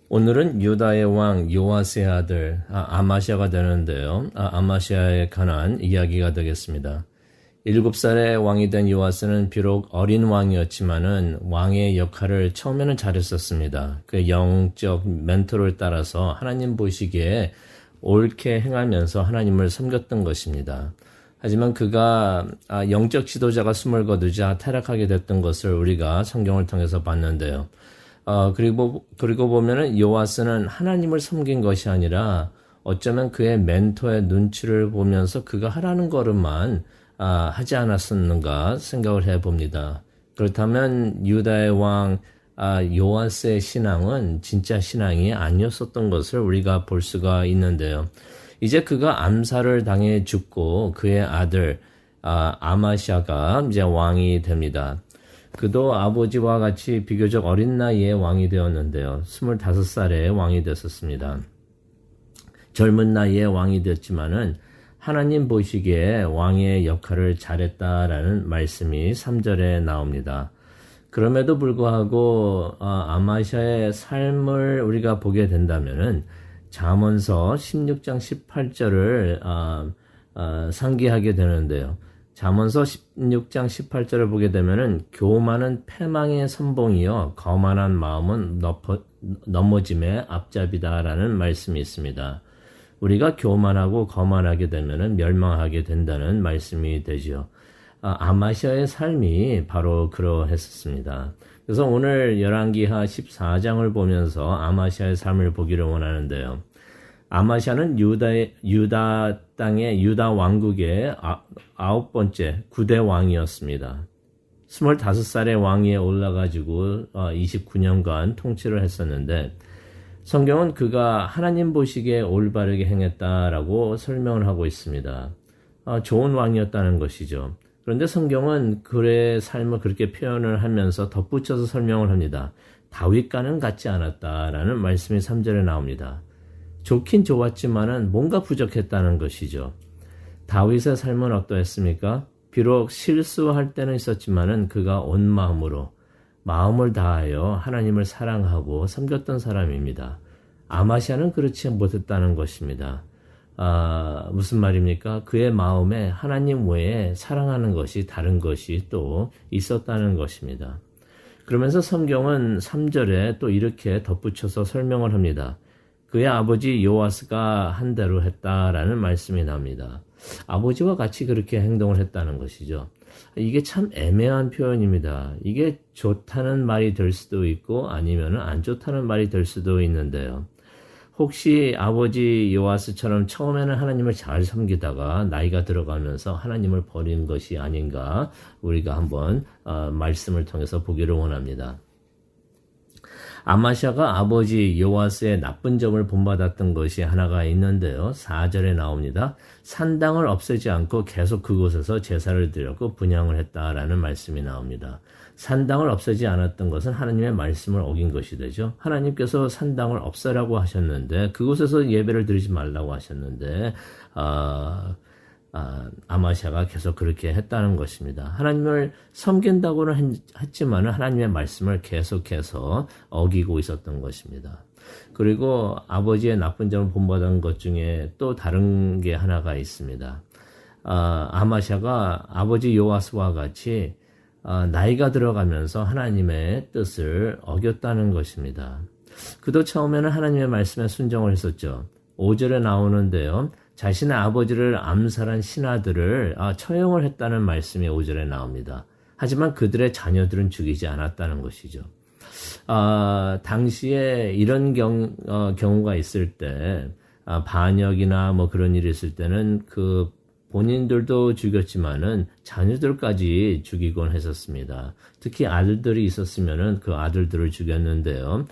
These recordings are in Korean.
오늘은 유다의 왕 요아스의 아들 아마시아가 되는데요. 아마시아에 관한 이야기가 되겠습니다. 7살의 왕이 된 요아스는 비록 어린 왕이었지만은 왕의 역할을 처음에는 잘했었습니다. 그 영적 멘토를 따라서 하나님 보시기에 옳게 행하면서 하나님을 섬겼던 것입니다. 하지만 그가 영적 지도자가 숨을 거두자 타락하게 됐던 것을 우리가 성경을 통해서 봤는데요. 그리고 보면은 요아스는 하나님을 섬긴 것이 아니라 어쩌면 그의 멘토의 눈치를 보면서 그가 하라는 걸음만 하지 않았었는가 생각을 해봅니다. 그렇다면 유다의 왕 요아스의 신앙은 진짜 신앙이 아니었었던 것을 우리가 볼 수가 있는데요. 이제 그가 암살을 당해 죽고 그의 아들 아마시아가 이제 왕이 됩니다. 그도 아버지와 같이 비교적 어린 나이에 왕이 되었는데요. 25살에 왕이 됐었습니다. 젊은 나이에 왕이 됐지만은 하나님 보시기에 왕의 역할을 잘했다라는 말씀이 3절에 나옵니다. 그럼에도 불구하고 아마시아의 삶을 우리가 보게 된다면은 잠언서 16장 18절을 상기하게 되는데요. 잠언서 16장 18절을 보게 되면은 교만은 패망의 선봉이요 거만한 마음은 넘어짐의 앞잡이다라는 말씀이 있습니다. 우리가 교만하고 거만하게 되면은 멸망하게 된다는 말씀이 되죠. 아마시아의 삶이 바로 그러했었습니다. 그래서 오늘 열왕기하 14장을 보면서 아마시아의 삶을 보기를 원하는데요. 아마시아는 유다 땅의 유다 왕국의 9번째 9대 왕이었습니다. 25살의 왕위에 올라가지고 29년간 통치를 했었는데 성경은 그가 하나님 보시기에 올바르게 행했다라고 설명을 하고 있습니다. 좋은 왕이었다는 것이죠. 그런데 성경은 그의 삶을 그렇게 표현을 하면서 덧붙여서 설명을 합니다. 다윗과는 같지 않았다라는 말씀이 3절에 나옵니다. 좋긴 좋았지만은 뭔가 부족했다는 것이죠. 다윗의 삶은 어떠했습니까? 비록 실수할 때는 있었지만은 그가 온 마음으로 마음을 다하여 하나님을 사랑하고 섬겼던 사람입니다. 아마시아는 그렇지 못했다는 것입니다. 무슨 말입니까? 그의 마음에 하나님 외에 사랑하는 것이 다른 것이 또 있었다는 것입니다. 그러면서 성경은 3절에 또 이렇게 덧붙여서 설명을 합니다. 그의 아버지 요아스가 한 대로 했다라는 말씀이 납니다. 아버지와 같이 그렇게 행동을 했다는 것이죠. 이게 참 애매한 표현입니다. 이게 좋다는 말이 될 수도 있고 아니면 안 좋다는 말이 될 수도 있는데요. 혹시 아버지 요아스처럼 처음에는 하나님을 잘 섬기다가 나이가 들어가면서 하나님을 버린 것이 아닌가 우리가 한번 말씀을 통해서 보기를 원합니다. 아마시아가 아버지 요아스의 나쁜 점을 본받았던 것이 하나가 있는데요. 4절에 나옵니다. 산당을 없애지 않고 계속 그곳에서 제사를 드렸고 분향을 했다라는 말씀이 나옵니다. 산당을 없애지 않았던 것은 하나님의 말씀을 어긴 것이 되죠. 하나님께서 산당을 없애라고 하셨는데 그곳에서 예배를 드리지 말라고 하셨는데 아마시아가 계속 그렇게 했다는 것입니다. 하나님을 섬긴다고는 했지만 하나님의 말씀을 계속해서 어기고 있었던 것입니다. 그리고 아버지의 나쁜 점을 본받은 것 중에 또 다른 게 하나가 있습니다. 아마시아가 아버지 요아스와 같이 나이가 들어가면서 하나님의 뜻을 어겼다는 것입니다. 그도 처음에는 하나님의 말씀에 순종을 했었죠. 5절에 나오는데요. 자신의 아버지를 암살한 신하들을 처형을 했다는 말씀이 5절에 나옵니다. 하지만 그들의 자녀들은 죽이지 않았다는 것이죠. 당시에 이런 경우가 있을 때 반역이나 뭐 그런 일이 있을 때는 그 본인들도 죽였지만은 자녀들까지 죽이곤 했었습니다. 특히 아들들이 있었으면은 그 아들들을 죽였는데요.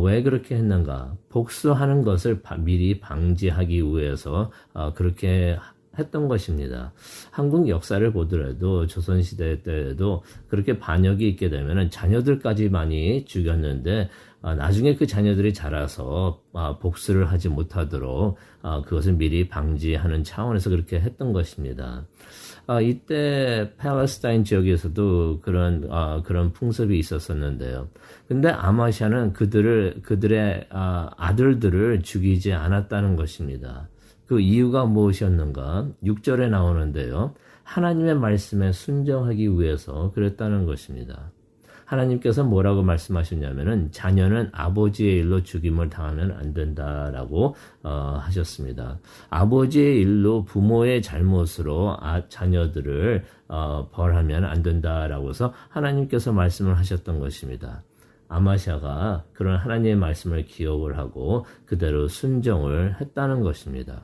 왜 그렇게 했는가? 복수하는 것을 미리 방지하기 위해서 그렇게 했던 것입니다. 한국 역사를 보더라도 조선시대 때에도 그렇게 반역이 있게 되면 자녀들까지 많이 죽였는데 나중에 그 자녀들이 자라서 복수를 하지 못하도록 그것을 미리 방지하는 차원에서 그렇게 했던 것입니다. 이때 팔레스타인 지역에서도 그런 풍습이 있었었는데요. 근데 아마샤는 그들의 아들들을 죽이지 않았다는 것입니다. 그 이유가 무엇이었는가? 6절에 나오는데요. 하나님의 말씀에 순종하기 위해서 그랬다는 것입니다. 하나님께서 뭐라고 말씀하셨냐면은 자녀는 아버지의 일로 죽임을 당하면 안 된다라고 하셨습니다. 아버지의 일로 부모의 잘못으로 자녀들을 벌하면 안 된다라고 해서 하나님께서 말씀을 하셨던 것입니다. 아마샤가 그런 하나님의 말씀을 기억을 하고 그대로 순종을 했다는 것입니다.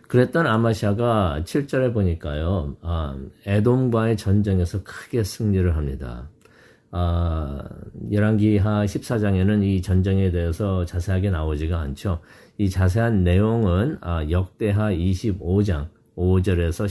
그랬던 아마샤가 7절에 보니까요, 에돔과의 전쟁에서 크게 승리를 합니다. 열왕기하 14장에는 이 전쟁에 대해서 자세하게 나오지가 않죠. 이 자세한 내용은 역대하 25장 5절에서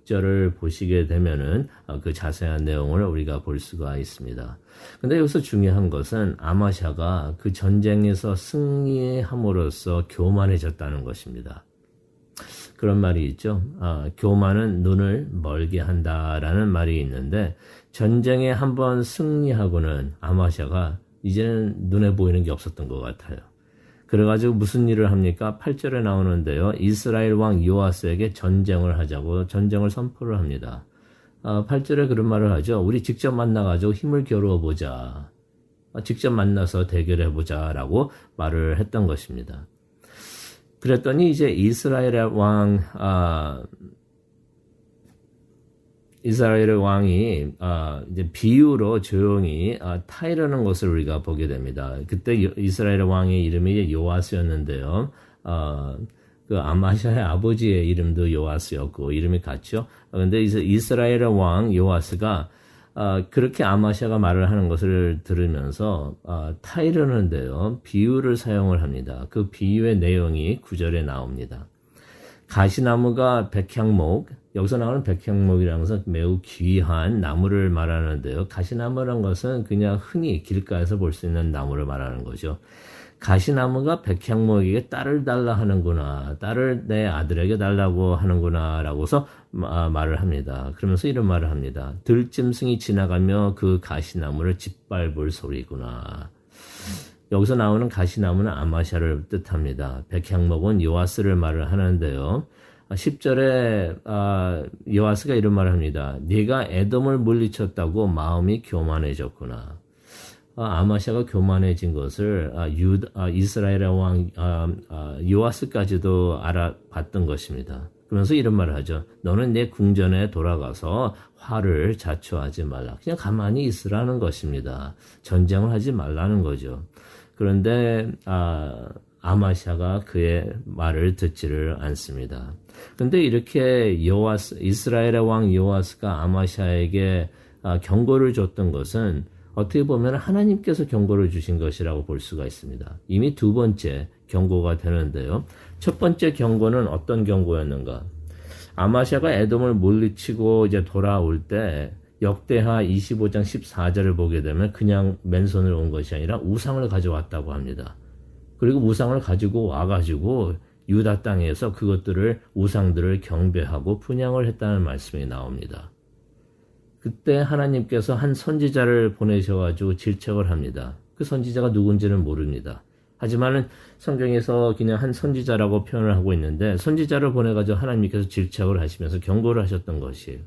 16절을 보시게 되면은 그 자세한 내용을 우리가 볼 수가 있습니다. 근데 여기서 중요한 것은 아마샤가 그 전쟁에서 승리함으로써 교만해졌다는 것입니다. 그런 말이 있죠. 교만은 눈을 멀게 한다라는 말이 있는데 전쟁에 한번 승리하고는 아마샤가 이제는 눈에 보이는 게 없었던 것 같아요. 그래가지고 무슨 일을 합니까? 8절에 나오는데요. 이스라엘 왕 요아스에게 전쟁을 하자고 전쟁을 선포를 합니다. 8절에 그런 말을 하죠. 우리 직접 만나가지고 힘을 겨루어 보자. 직접 만나서 대결해 보자라고 말을 했던 것입니다. 그랬더니 이제 이스라엘의 왕이 이제 비유로 조용히 타이르는 것을 우리가 보게 됩니다. 그때 이스라엘의 왕의 이름이 이제 요아스였는데요. 그 아마샤의 아버지의 이름도 요아스였고 이름이 같죠. 그런데 이스라엘의 왕 요아스가 그렇게 아마샤가 말을 하는 것을 들으면서 타이르는데요. 비유를 사용을 합니다. 그 비유의 내용이 9절에 나옵니다. 가시나무가 백향목, 여기서 나오는 백향목이라는 것은 매우 귀한 나무를 말하는데요. 가시나무라는 것은 그냥 흔히 길가에서 볼 수 있는 나무를 말하는 거죠. 가시나무가 백향목에게 딸을 달라 하는구나. 딸을 내 아들에게 달라고 하는구나. 라고서 말을 합니다. 그러면서 이런 말을 합니다. 들짐승이 지나가며 그 가시나무를 짓밟을 소리구나. 여기서 나오는 가시나무는 아마샤를 뜻합니다. 백향목은 요아스를 말을 하는데요. 10절에 요아스가 이런 말을 합니다. 네가 에돔을 물리쳤다고 마음이 교만해졌구나. 아마샤가 교만해진 것을 이스라엘의 왕 요아스까지도 알아봤던 것입니다. 그러면서 이런 말을 하죠. 너는 내 궁전에 돌아가서 화를 자초하지 말라. 그냥 가만히 있으라는 것입니다. 전쟁을 하지 말라는 거죠. 그런데 아마샤가 그의 말을 듣지를 않습니다. 그런데 이렇게 이스라엘의 왕 요아스가 아마샤에게 경고를 줬던 것은 어떻게 보면 하나님께서 경고를 주신 것이라고 볼 수가 있습니다. 이미 두 번째 경고가 되는데요. 첫 번째 경고는 어떤 경고였는가? 아마샤가 에돔을 물리치고 이제 돌아올 때 역대하 25장 14절을 보게 되면 그냥 맨손을 온 것이 아니라 우상을 가져왔다고 합니다. 그리고 우상을 가지고 와가지고 유다 땅에서 우상들을 경배하고 분향을 했다는 말씀이 나옵니다. 그때 하나님께서 한 선지자를 보내셔가지고 질책을 합니다. 그 선지자가 누군지는 모릅니다. 하지만은 성경에서 그냥 한 선지자라고 표현을 하고 있는데 선지자를 보내가지고 하나님께서 질책을 하시면서 경고를 하셨던 것이에요.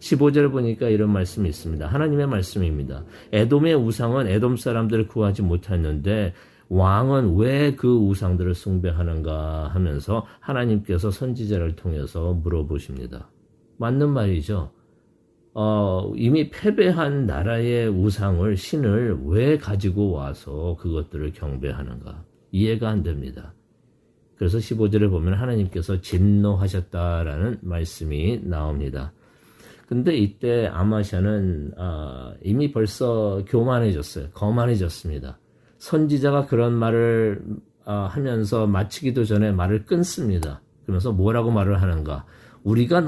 15절을 보니까 이런 말씀이 있습니다. 하나님의 말씀입니다. 에돔의 우상은 에돔 사람들을 구하지 못했는데 왕은 왜 그 우상들을 숭배하는가 하면서 하나님께서 선지자를 통해서 물어보십니다. 맞는 말이죠. 이미 패배한 나라의 우상을 신을 왜 가지고 와서 그것들을 경배하는가 이해가 안 됩니다. 그래서 15절에 보면 하나님께서 진노하셨다라는 말씀이 나옵니다. 근데 이때 아마샤는 이미 벌써 교만해졌어요. 거만해졌습니다. 선지자가 그런 말을 하면서 마치기도 전에 말을 끊습니다. 그러면서 뭐라고 말을 하는가? 우리가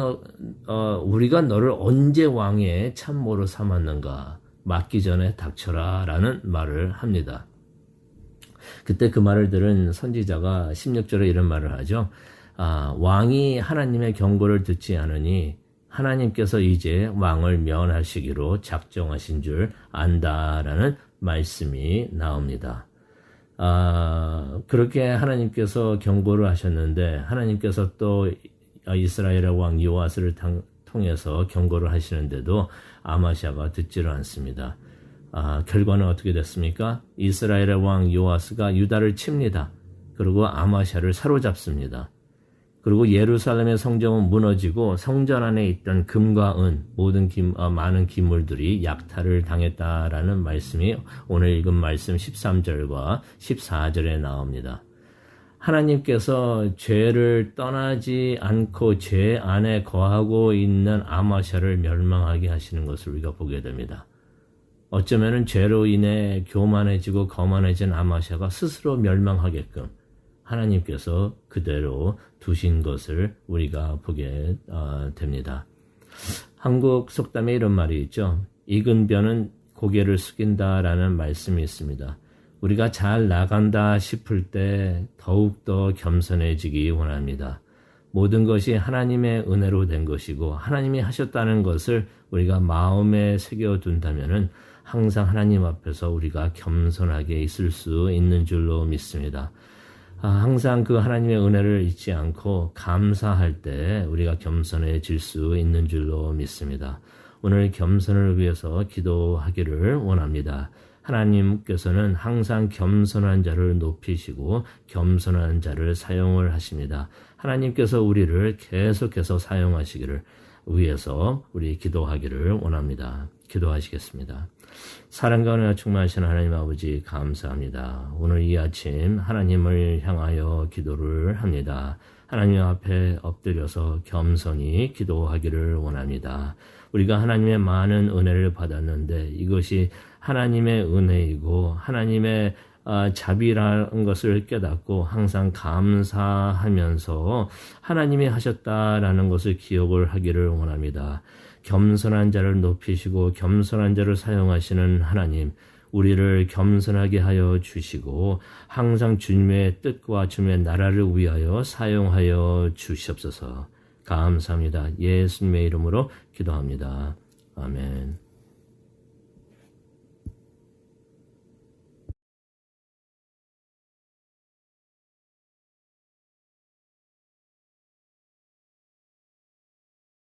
너를 언제 왕의 참모로 삼았는가? 맞기 전에 닥쳐라 라는 말을 합니다. 그때 그 말을 들은 선지자가 16절에 이런 말을 하죠. 왕이 하나님의 경고를 듣지 않으니 하나님께서 이제 왕을 면하시기로 작정하신 줄 안다라는 말씀이 나옵니다. 그렇게 하나님께서 경고를 하셨는데 하나님께서 또 이스라엘의 왕 요아스를 통해서 경고를 하시는데도 아마시아가 듣지를 않습니다. 결과는 어떻게 됐습니까? 이스라엘의 왕 요아스가 유다를 칩니다. 그리고 아마시아를 사로잡습니다. 그리고 예루살렘의 성전은 무너지고 성전 안에 있던 금과 은 모든 많은 기물들이 약탈을 당했다라는 말씀이 오늘 읽은 말씀 13절과 14절에 나옵니다. 하나님께서 죄를 떠나지 않고 죄 안에 거하고 있는 아마시아를 멸망하게 하시는 것을 우리가 보게 됩니다. 어쩌면은 죄로 인해 교만해지고 거만해진 아마시아가 스스로 멸망하게끔 하나님께서 그대로 두신 것을 우리가 보게 됩니다. 한국 속담에 이런 말이 있죠. 익은 벼는 고개를 숙인다라는 말씀이 있습니다. 우리가 잘 나간다 싶을 때 더욱더 겸손해지기 원합니다. 모든 것이 하나님의 은혜로 된 것이고 하나님이 하셨다는 것을 우리가 마음에 새겨둔다면 항상 하나님 앞에서 우리가 겸손하게 있을 수 있는 줄로 믿습니다. 항상 그 하나님의 은혜를 잊지 않고 감사할 때 우리가 겸손해질 수 있는 줄로 믿습니다. 오늘 겸손을 위해서 기도하기를 원합니다. 하나님께서는 항상 겸손한 자를 높이시고 겸손한 자를 사용을 하십니다. 하나님께서 우리를 계속해서 사용하시기를 위해서 우리 기도하기를 원합니다. 기도하시겠습니다. 사랑과 은혜가 충만하신 하나님 아버지 감사합니다. 오늘 이 아침 하나님을 향하여 기도를 합니다. 하나님 앞에 엎드려서 겸손히 기도하기를 원합니다. 우리가 하나님의 많은 은혜를 받았는데 이것이 하나님의 은혜이고 하나님의 자비라는 것을 깨닫고 항상 감사하면서 하나님이 하셨다라는 것을 기억을 하기를 원합니다. 겸손한 자를 높이시고 겸손한 자를 사용하시는 하나님, 우리를 겸손하게 하여 주시고 항상 주님의 뜻과 주님의 나라를 위하여 사용하여 주시옵소서. 감사합니다. 예수님의 이름으로 기도합니다. 아멘.